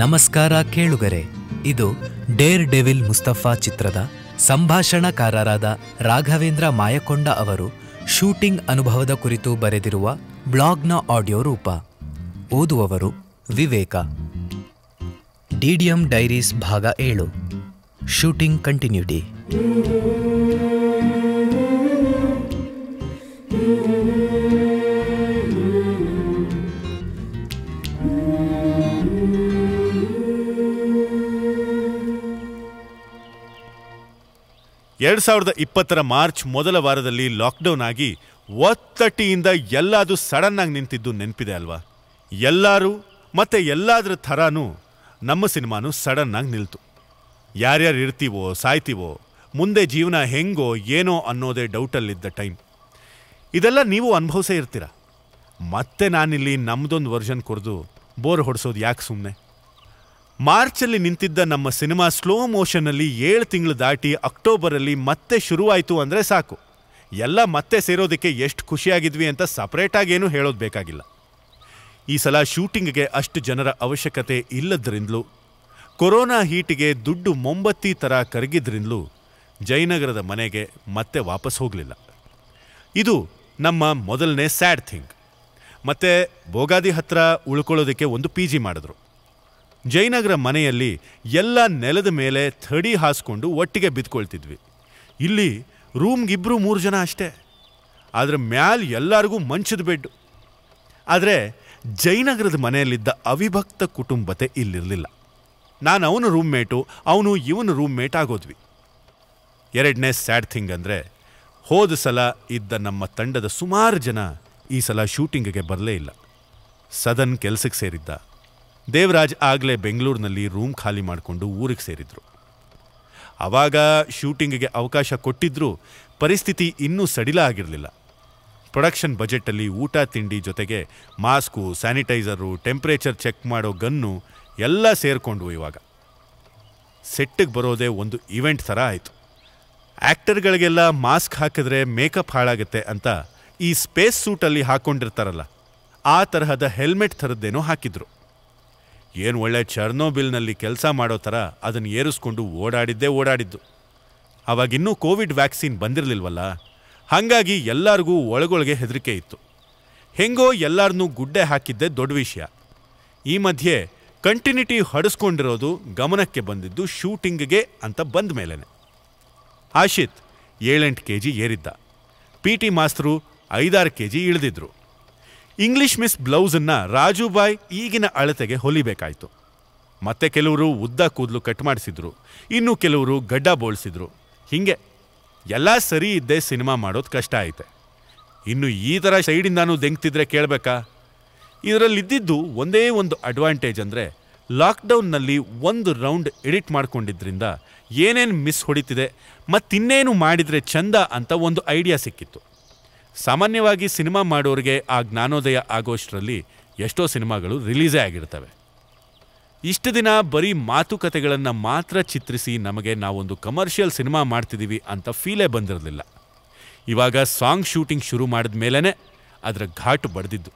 ನಮಸ್ಕಾರ ಕೇಳುಗರೆ, ಇದು ಡೇರ್ ಡೆವಿಲ್ ಮುಸ್ತಫಾ ಚಿತ್ರದ ಸಂಭಾಷಣಾಕಾರರಾದ ರಾಘವೇಂದ್ರ ಮಾಯಕೊಂಡ ಅವರು ಶೂಟಿಂಗ್ ಅನುಭವದ ಕುರಿತು ಬರೆದಿರುವ ಬ್ಲಾಗ್ನ ಆಡಿಯೋ ರೂಪ. ಓದುವವರು ವಿವೇಕ. ಡಿಡಿಎಂ ಡೈರೀಸ್ ಭಾಗ 7. Shooting continuity. ಮಾರ್ಚ್ ಮೊದಲ ವಾರದಲ್ಲಿ ಲಾಕ್ಡೌನ್ ಆಗಿ ಒತ್ತಟ್ಟಿಯಿಂದ ಎಲ್ಲಾದು ಸಡನ್ ಆಗಿ ನಿಂತಿದ್ದು ನೆನಪಿದೆ ಅಲ್ವಾ? ಎಲ್ಲರೂ ಮತ್ತೆ ಎಲ್ಲಾದ್ರ ಥರಾನು ನಮ್ಮ ಸಿನಿಮಾನು ಸಡನ್ ಆಗಿ ನಿಲ್ತು. ಯಾರ್ಯಾರು ಇರ್ತೀವೋ ಸಾಯ್ತೀವೋ, ಮುಂದೆ ಜೀವನ ಹೆಂಗೋ ಏನೋ ಅನ್ನೋದೇ ಡೌಟಲ್ಲಿದ್ದ ಟೈಮ್. ಇದೆಲ್ಲ ನೀವು ಅನುಭವಿಸೇ ಇರ್ತೀರ. ಮತ್ತೆ ನಾನಿಲ್ಲಿ ನಮ್ಮದೊಂದು ವರ್ಷನ್ ಕೊರೆದು ಬೋರ್ ಹೊಡಿಸೋದು ಯಾಕೆ ಸುಮ್ಮನೆ? ಮಾರ್ಚಲ್ಲಿ ನಿಂತಿದ್ದ ನಮ್ಮ ಸಿನಿಮಾ ಸ್ಲೋ ಮೋಷನಲ್ಲಿ 7 ತಿಂಗಳು ದಾಟಿ ಅಕ್ಟೋಬರಲ್ಲಿ ಮತ್ತೆ ಶುರುವಾಯಿತು ಅಂದರೆ ಸಾಕು. ಎಲ್ಲ ಮತ್ತೆ ಸೇರೋದಕ್ಕೆ ಎಷ್ಟು ಖುಷಿಯಾಗಿದ್ವಿ ಅಂತ ಸಪ್ರೇಟಾಗೇನು ಹೇಳೋದು ಬೇಕಾಗಿಲ್ಲ. ಈ ಸಲ ಶೂಟಿಂಗ್ಗೆ ಅಷ್ಟು ಜನರ ಅವಶ್ಯಕತೆ ಇಲ್ಲದ್ರಿಂದಲೂ, ಕೊರೋನಾ ಹೀಟಿಗೆ ದುಡ್ಡು ಮೊಂಬತ್ತಿ ಥರ ಕರಗಿದ್ರಿಂದಲೂ ಜಯನಗರದ ಮನೆಗೆ ಮತ್ತೆ ವಾಪಸ್ ಹೋಗಲಿಲ್ಲ. ಇದು ನಮ್ಮ ಮೊದಲನೇ ಸ್ಯಾಡ್ ಥಿಂಗ್. ಮತ್ತು ಬೋಗಾದಿ ಹತ್ರ ಉಳ್ಕೊಳ್ಳೋದಕ್ಕೆ ಒಂದು PG ಮಾಡಿದ್ರು. ಜಯನಗರ ಮನೆಯಲ್ಲಿ ಎಲ್ಲ ನೆಲದ ಮೇಲೆ ಥಡಿ ಹಾಸ್ಕೊಂಡು ಒಟ್ಟಿಗೆ ಬಿದ್ಕೊಳ್ತಿದ್ವಿ. ಇಲ್ಲಿ ರೂಮ್ಗಿಬ್ರು 3 ಜನ ಅಷ್ಟೇ. ಆದರೆ ಮ್ಯಾಲ್ ಎಲ್ಲರಿಗೂ ಮಂಚದ ಬೆಡ್ಡು. ಆದರೆ ಜಯನಗರದ ಮನೆಯಲ್ಲಿದ್ದ ಅವಿಭಕ್ತ ಕುಟುಂಬತೆ ಇಲ್ಲಿರಲಿಲ್ಲ. ನಾನು ಅವನು ರೂಮ್ಮೇಟು, ಅವನು ಇವನು ರೂಮ್ಮೇಟ್ ಆಗೋದ್ವಿ. 2ನೇ ಸ್ಯಾಡ್ ಥಿಂಗ್ ಅಂದರೆ, ಹೋದ ಸಲ ಇದ್ದ ನಮ್ಮ ತಂಡದ ಸುಮಾರು ಜನ ಈ ಸಲ ಶೂಟಿಂಗಿಗೆ ಬರಲೇ ಇಲ್ಲ. ಸದನ್ ಕೆಲಸಕ್ಕೆ ಸೇರಿದ್ದ. ದೇವರಾಜ್ ಆಗಲೇ ಬೆಂಗಳೂರಿನಲ್ಲಿ ರೂಮ್ ಖಾಲಿ ಮಾಡಿಕೊಂಡು ಊರಿಗೆ ಸೇರಿದ್ರು. ಆವಾಗ ಶೂಟಿಂಗಿಗೆ ಅವಕಾಶ ಕೊಟ್ಟಿದ್ರೂ ಪರಿಸ್ಥಿತಿ ಇನ್ನೂ ಸಡಿಲ ಆಗಿರಲಿಲ್ಲ. ಪ್ರೊಡಕ್ಷನ್ ಬಜೆಟಲ್ಲಿ ಊಟ ತಿಂಡಿ ಜೊತೆಗೆ ಮಾಸ್ಕು, ಸ್ಯಾನಿಟೈಸರು, ಟೆಂಪ್ರೇಚರ್ ಚೆಕ್ ಮಾಡೋ ಗನ್ನು ಎಲ್ಲ ಸೇರಿಕೊಂಡ್ವು. ಇವಾಗ ಸೆಟ್ಟಿಗೆ ಬರೋದೇ ಒಂದು ಇವೆಂಟ್ ಥರ ಆಯಿತು. ಆ್ಯಕ್ಟರ್ಗಳಿಗೆಲ್ಲ ಮಾಸ್ಕ್ ಹಾಕಿದ್ರೆ ಮೇಕಪ್ ಹಾಳಾಗುತ್ತೆ ಅಂತ ಈ ಸ್ಪೇಸ್ ಸೂಟಲ್ಲಿ ಹಾಕ್ಕೊಂಡಿರ್ತಾರಲ್ಲ, ಆ ತರಹದ ಹೆಲ್ಮೆಟ್ ಥರದ್ದೇನೋ ಹಾಕಿದ್ರು. ಏನು ಒಳ್ಳೆ ಚರ್ನೋಬಿಲ್ನಲ್ಲಿ ಕೆಲಸ ಮಾಡೋ ಥರ ಅದನ್ನು ಏರಿಸ್ಕೊಂಡು ಓಡಾಡಿದ್ದು. ಅವಾಗಿನ್ನೂ ಕೋವಿಡ್ ವ್ಯಾಕ್ಸಿನ್ ಬಂದಿರಲಿಲ್ವಲ್ಲ, ಹಾಗಾಗಿ ಎಲ್ಲರಿಗೂ ಒಳಗೊಳಗೆ ಹೆದರಿಕೆ ಇತ್ತು. ಹೆಂಗೋ ಎಲ್ಲರನ್ನೂ ಗುಡ್ಡೆ ಹಾಕಿದ್ದೆ ದೊಡ್ಡ ವಿಷಯ. ಈ ಮಧ್ಯೆ ಕಂಟಿನ್ಯೂಟಿ ಹಡಿಸ್ಕೊಂಡಿರೋದು ಗಮನಕ್ಕೆ ಬಂದಿದ್ದು ಶೂಟಿಂಗ್ಗೆ ಅಂತ ಬಂದ ಮೇಲೇ. ಆಶಿತ್ 7-8 kg ಏರಿದ್ದ. PT ಮಾಸ್ತರು 5-6 kg ಇಳಿದಿದ್ರು. ಇಂಗ್ಲಿಷ್ ಮಿಸ್ ಬ್ಲೌಸನ್ನು ರಾಜುಬಾಯ್ ಈಗಿನ ಅಳತೆಗೆ ಹೊಲಿಬೇಕಾಯಿತು. ಮತ್ತೆ ಕೆಲವರು ಉದ್ದ ಕೂದಲು ಕಟ್ ಮಾಡಿಸಿದ್ರು, ಇನ್ನು ಕೆಲವರು ಗಡ್ಡ ಬೋಳಿಸಿದ್ರು. ಹೀಗೆ ಎಲ್ಲ ಸರಿ ಇದ್ದೇ ಸಿನಿಮಾ ಮಾಡೋದು ಕಷ್ಟ ಐತೆ. ಇನ್ನು ಈ ಥರ ಸೈಡಿಂದಾನು ದೆಂಗ್ತಿದ್ರೆ ಕೇಳಬೇಕಾ? ಇದರಲ್ಲಿದ್ದಿದ್ದು ಒಂದೇ ಒಂದು ಅಡ್ವಾಂಟೇಜ್ ಅಂದರೆ, ಲಾಕ್ಡೌನ್ನಲ್ಲಿ 1 ರೌಂಡ್ ಎಡಿಟ್ ಮಾಡ್ಕೊಂಡಿದ್ರಿಂದ ಏನೇನು ಮಿಸ್ ಹೊಡಿತಿದೆ ಮತ್ತಿನ್ನೇನು ಮಾಡಿದರೆ ಚಂದ ಅಂತ ಒಂದು ಐಡಿಯಾ ಸಿಕ್ಕಿತ್ತು. ಸಾಮಾನ್ಯವಾಗಿ ಸಿನಿಮಾ ಮಾಡೋರಿಗೆ ಆ ಜ್ಞಾನೋದಯ ಆಗೋಷ್ಟರಲ್ಲಿ ಎಷ್ಟೋ ಸಿನಿಮಾಗಳು ರಿಲೀಸೇ ಆಗಿರ್ತವೆ. ಇಷ್ಟು ದಿನ ಬರೀ ಮಾತುಕತೆಗಳನ್ನು ಮಾತ್ರ ಚಿತ್ರಿಸಿ ನಮಗೆ ನಾವೊಂದು ಕಮರ್ಷಿಯಲ್ ಸಿನಿಮಾ ಮಾಡ್ತಿದ್ದೀವಿ ಅಂತ ಫೀಲೇ ಬಂದಿರಲಿಲ್ಲ. ಇವಾಗ ಸಾಂಗ್ ಶೂಟಿಂಗ್ ಶುರು ಮಾಡಿದ ಮೇಲೇ ಅದರ ಘಾಟು ಬಡ್ದಿದ್ದು.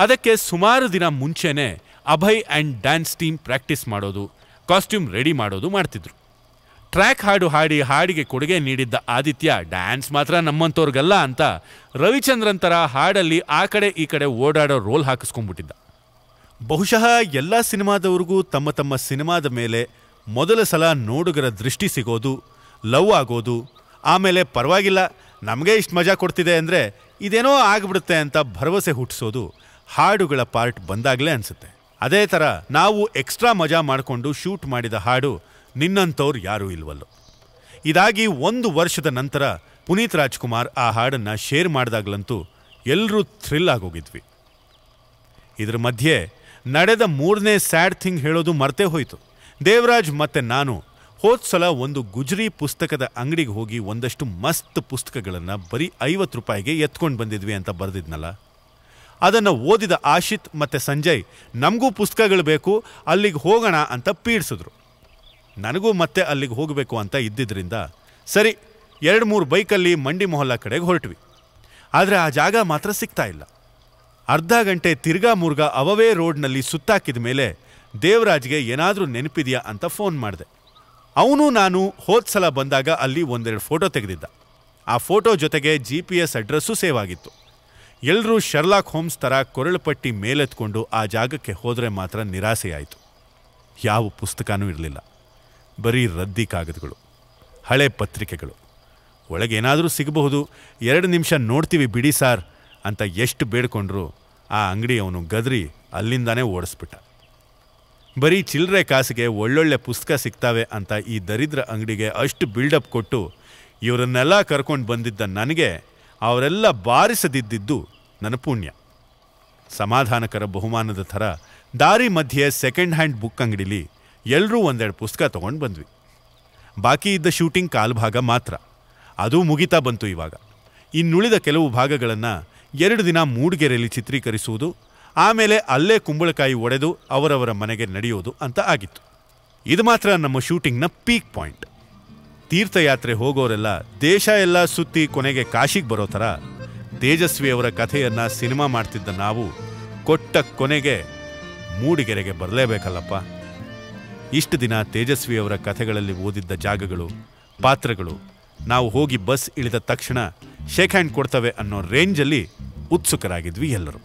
ಅದಕ್ಕೆ ಸುಮಾರು ದಿನ ಮುಂಚೆನೇ Abhay and dance team practice ಮಾಡೋದು, ಕಾಸ್ಟ್ಯೂಮ್ ರೆಡಿ ಮಾಡೋದು ಮಾಡ್ತಿದ್ರು. ಟ್ರ್ಯಾಕ್ ಹಾಡು ಹಾಡಿ ಹಾಡಿಗೆ ಕೊಡುಗೆ ನೀಡಿದ್ದ ಆದಿತ್ಯ ಡ್ಯಾನ್ಸ್ ಮಾತ್ರ ನಮ್ಮಂಥವ್ರಿಗಲ್ಲ ಅಂತ ರವಿಚಂದ್ರನ್ ಥರ ಹಾಡಲ್ಲಿ ಆ ಕಡೆ ಈ ಕಡೆ ಓಡಾಡೋ ರೋಲ್ ಹಾಕಿಸ್ಕೊಂಡ್ಬಿಟ್ಟಿದ್ದ. ಬಹುಶಃ ಎಲ್ಲ ಸಿನಿಮಾದವ್ರಿಗೂ ತಮ್ಮ ತಮ್ಮ ಸಿನಿಮಾದ ಮೇಲೆ ಮೊದಲ ಸಲ ನೋಡುಗರ ದೃಷ್ಟಿ ಸಿಗೋದು, ಲವ್ ಆಗೋದು, ಆಮೇಲೆ ಪರವಾಗಿಲ್ಲ ನಮಗೆ ಇಷ್ಟು ಮಜಾ ಕೊಡ್ತಿದೆ ಅಂದರೆ ಇದೇನೋ ಆಗಿಬಿಡುತ್ತೆ ಅಂತ ಭರವಸೆ ಹುಟ್ಟಿಸೋದು ಹಾಡುಗಳ ಪಾರ್ಟ್ ಬಂದಾಗಲೇ ಅನಿಸುತ್ತೆ. ಅದೇ ಥರ ನಾವು ಎಕ್ಸ್ಟ್ರಾ ಮಜಾ ಮಾಡಿಕೊಂಡು ಶೂಟ್ ಮಾಡಿದ ಹಾಡು ನಿನ್ನಂಥವ್ರು ಯಾರೂ ಇಲ್ವಲ್ಲೋ. ಇದಾಗಿ 1 ವರ್ಷದ ನಂತರ ಪುನೀತ್ ರಾಜ್ಕುಮಾರ್ ಆ ಹಾಡನ್ನು ಶೇರ್ ಮಾಡಿದಾಗಲಂತೂ ಎಲ್ಲರೂ ಥ್ರಿಲ್ ಆಗೋಗಿದ್ವಿ. ಇದರ ಮಧ್ಯೆ ನಡೆದ 3ನೇ ಸ್ಯಾಡ್ ಥಿಂಗ್ ಹೇಳೋದು ಮರ್ತೇ ಹೋಯಿತು. ದೇವರಾಜ್ ಮತ್ತು ನಾನು ಹೋದ ಸಲ ಒಂದು ಗುಜರಿ ಪುಸ್ತಕದ ಅಂಗಡಿಗೆ ಹೋಗಿ ಒಂದಷ್ಟು ಮಸ್ತ್ ಪುಸ್ತಕಗಳನ್ನು ಬರೀ 50 ರೂಪಾಯಿಗೆ ಎತ್ಕೊಂಡು ಬಂದಿದ್ವಿ ಅಂತ ಬರೆದಿದ್ನಲ್ಲ, ಅದನ್ನು ಓದಿದ ಆಶಿತ್ ಮತ್ತು ಸಂಜಯ್ ನಮಗೂ ಪುಸ್ತಕಗಳು ಬೇಕು, ಅಲ್ಲಿಗೆ ಹೋಗೋಣ ಅಂತ ಪೀಡಿಸಿದ್ರು. ನನಗೂ ಮತ್ತೆ ಅಲ್ಲಿಗೆ ಹೋಗಬೇಕು ಅಂತ ಇದ್ದಿದ್ದರಿಂದ ಸರಿ 2-3 ಬೈಕಲ್ಲಿ ಮಂಡಿ ಮೊಹಲ್ಲಾ ಕಡೆಗೆ ಹೊರಟ್ವಿ. ಆದರೆ ಆ ಜಾಗ ಮಾತ್ರ ಸಿಗ್ತಾ ಇಲ್ಲ. ಅರ್ಧ ಗಂಟೆ ತಿರ್ಗಾ ಮುರ್ಗಾ ಅವವೇ ರೋಡ್ನಲ್ಲಿ ಸುತ್ತಾಕಿದ ಮೇಲೆ ದೇವರಾಜ್ಗೆ ಏನಾದರೂ ನೆನಪಿದೆಯಾ ಅಂತ ಫೋನ್ ಮಾಡಿದೆ. ಅವನು ನಾನು ಹೋದ್ಸಲ ಬಂದಾಗ ಅಲ್ಲಿ ಒಂದೆರಡು ಫೋಟೋ ತೆಗೆದಿದ್ದ. ಆ ಫೋಟೋ ಜೊತೆಗೆ GPS ಅಡ್ರೆಸ್ಸು ಸೇವ್ ಆಗಿತ್ತು. ಎಲ್ಲರೂ ಶರ್ಲಾಕ್ ಹೋಮ್ಸ್ ಥರ ಕೊರಳು ಪಟ್ಟಿ ಮೇಲೆತ್ಕೊಂಡು ಆ ಜಾಗಕ್ಕೆ ಹೋದರೆ ಮಾತ್ರ ನಿರಾಸೆಯಾಯಿತು. ಯಾವ ಪುಸ್ತಕನೂ ಇರಲಿಲ್ಲ, ಬರೀ ರದ್ದಿ ಕಾಗದಗಳು, ಹಳೆ ಪತ್ರಿಕೆಗಳು. ಒಳಗೇನಾದರೂ ಸಿಗಬಹುದು, 2 ನಿಮಿಷ ನೋಡ್ತೀವಿ ಬಿಡಿ ಸಾರ್ ಅಂತ ಎಷ್ಟು ಬೇಡ್ಕೊಂಡ್ರು ಆ ಅಂಗಡಿಯವನು ಗದರಿ ಅಲ್ಲಿಂದಾನೇ ಓಡಿಸ್ಬಿಟ್ಟ. ಬರೀ ಚಿಲ್ಲರೆ ಕಾಸಿಗೆ ಒಳ್ಳೊಳ್ಳೆ ಪುಸ್ತಕ ಸಿಗ್ತಾವೆ ಅಂತ ಈ ದರಿದ್ರ ಅಂಗಡಿಗೆ ಅಷ್ಟು ಬಿಲ್ಡಪ್ ಕೊಟ್ಟು ಇವರನ್ನೆಲ್ಲ ಕರ್ಕೊಂಡು ಬಂದಿದ್ದ ನನಗೆ ಅವರೆಲ್ಲ ಬಾರಿಸದಿದ್ದಿದ್ದು ನನ್ನ ಪುಣ್ಯ. ಸಮಾಧಾನಕರ ಬಹುಮಾನದ ಥರ ದಾರಿ ಮಧ್ಯೆ ಸೆಕೆಂಡ್ ಹ್ಯಾಂಡ್ ಬುಕ್ ಅಂಗಡಿಲಿ ಎಲ್ಲರೂ ಒಂದೆರಡು ಪುಸ್ತಕ ತೊಗೊಂಡು ಬಂದ್ವಿ. ಬಾಕಿ ಇದ್ದ ಶೂಟಿಂಗ್ ಕಾಲ್ಭಾಗ ಮಾತ್ರ, ಅದೂ ಮುಗಿತಾ ಬಂತು. ಇವಾಗ ಇನ್ನುಳಿದ ಕೆಲವು ಭಾಗಗಳನ್ನು 2 ದಿನ ಮೂಡಿಗೆರೆಯಲ್ಲಿ ಚಿತ್ರೀಕರಿಸುವುದು, ಆಮೇಲೆ ಅಲ್ಲೇ ಕುಂಬಳಕಾಯಿ ಒಡೆದು ಅವರವರ ಮನೆಗೆ ನಡೆಯೋದು ಅಂತ ಆಗಿತ್ತು. ಇದು ಮಾತ್ರ ನಮ್ಮ ಶೂಟಿಂಗ್ನ ಪೀಕ್ ಪಾಯಿಂಟ್. ತೀರ್ಥಯಾತ್ರೆ ಹೋಗೋರೆಲ್ಲ ದೇಶ ಎಲ್ಲ ಸುತ್ತಿ ಕೊನೆಗೆ ಕಾಶಿಗೆ ಬರೋ ಥರ ತೇಜಸ್ವಿಯವರ ಕಥೆಯನ್ನು ಸಿನಿಮಾ ಮಾಡ್ತಿದ್ದ ನಾವು ಕೊಟ್ಟ ಕೊನೆಗೆ ಮೂಡಿಗೆರೆಗೆ ಬರಲೇಬೇಕಲ್ಲಪ್ಪ. ಇಷ್ಟು ದಿನ ತೇಜಸ್ವಿಯವರ ಕಥೆಗಳಲ್ಲಿ ಓದಿದ್ದ ಜಾಗಗಳು, ಪಾತ್ರಗಳು ನಾವು ಹೋಗಿ ಬಸ್ ಇಳಿದ ತಕ್ಷಣ ಶೇಕ್ ಹ್ಯಾಂಡ್ ಕೊಡ್ತವೆ ಅನ್ನೋ ರೇಂಜಲ್ಲಿ ಉತ್ಸುಕರಾಗಿದ್ವಿ ಎಲ್ಲರೂ.